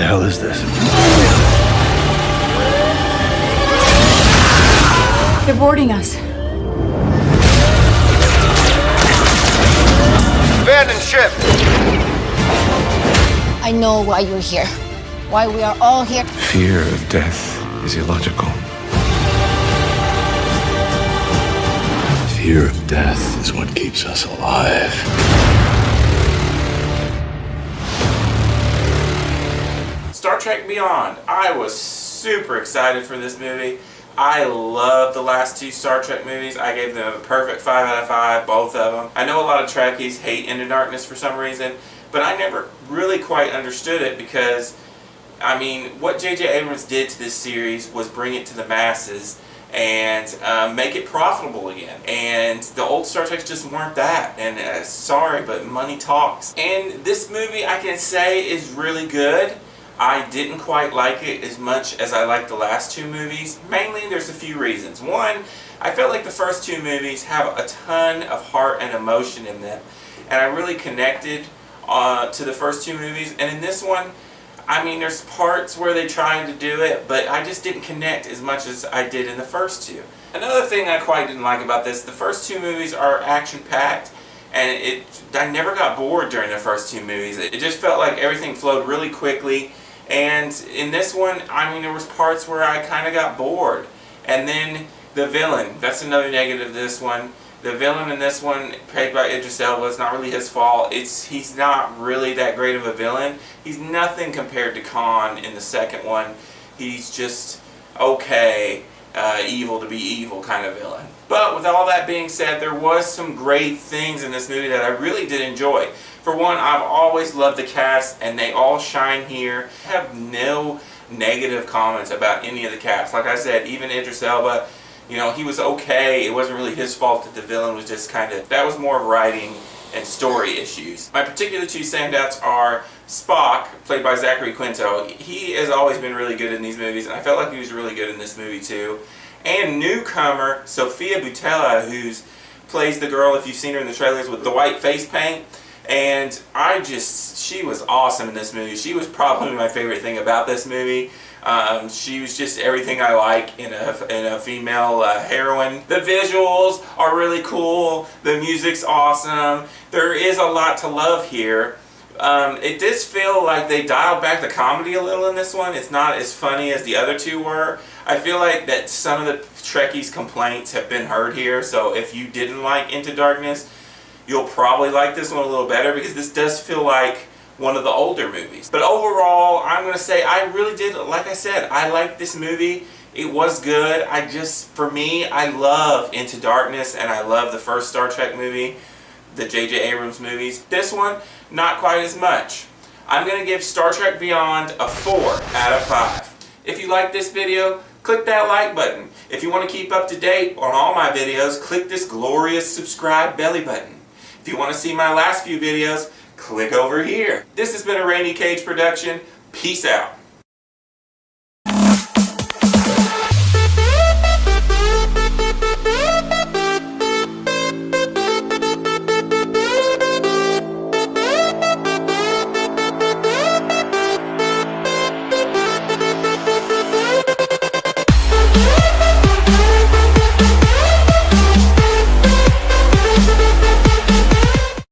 hell is this? They're boarding us. Abandoned ship! I know why you're here. Why we are all here. Fear of death is illogical. Fear of death is what keeps us alive. Star Trek Beyond. I was super excited for this movie. I love the last two Star Trek movies. I gave them a perfect 5 out of 5, both of them. I know a lot of Trekkies hate Into Darkness for some reason, but I never really quite understood it because, I mean, what J.J. Abrams did to this series was bring it to the masses and make it profitable again. And the old Star Treks just weren't that. And sorry, but money talks. And this movie, I can say, is really good. I didn't quite like it as much as I liked the last two movies. Mainly, there's a few reasons. One, I felt like the first two movies have a ton of heart and emotion in them. And I really connected to the first two movies. And in this one, I mean, there's parts where they tried to do it, but I just didn't connect as much as I did in the first two. Another thing I quite didn't like about this, the first two movies are action-packed, and I never got bored during the first two movies. It just felt like everything flowed really quickly. And in this one, I mean, there was parts where I kind of got bored. And then the villain, that's another negative of this one. The villain in this one, played by Idris Elba, it's not really his fault. He's not really that great of a villain. He's nothing compared to Khan in the second one. He's just okay, evil to be evil kind of villain. But with all that being said, there was some great things in this movie that I really did enjoy. For one, I've always loved the cast, and they all shine here. I have no negative comments about any of the cast. Like I said, even Idris Elba, you know, he was okay. It wasn't really his fault that the villain was just kind of, that was more of writing and story issues. My particular two standouts are Spock, played by Zachary Quinto. He has always been really good in these movies, and I felt like he was really good in this movie too. And newcomer Sofia Boutella, who plays the girl, if you've seen her in the trailers, with the white face paint. And she was awesome in this movie. She was probably my favorite thing about this movie. She was just everything I like in a female heroine. The visuals are really cool. The music's awesome. There is a lot to love here. It does feel like they dialed back the comedy a little in this one. It's not as funny as the other two were. I feel like that some of the Trekkies' complaints have been heard here. So if you didn't like Into Darkness, you'll probably like this one a little better because this does feel like one of the older movies. But overall, I'm going to say I really did, like I said, I liked this movie. It was good. For me, I love Into Darkness and I love the first Star Trek movie, the J.J. Abrams movies. This one, not quite as much. I'm going to give Star Trek Beyond a 4 out of 5. If you like this video, click that like button. If you want to keep up to date on all my videos, click this glorious subscribe belly button. If you want to see my last few videos, click over here. This has been a Rainy Cage production. Peace out.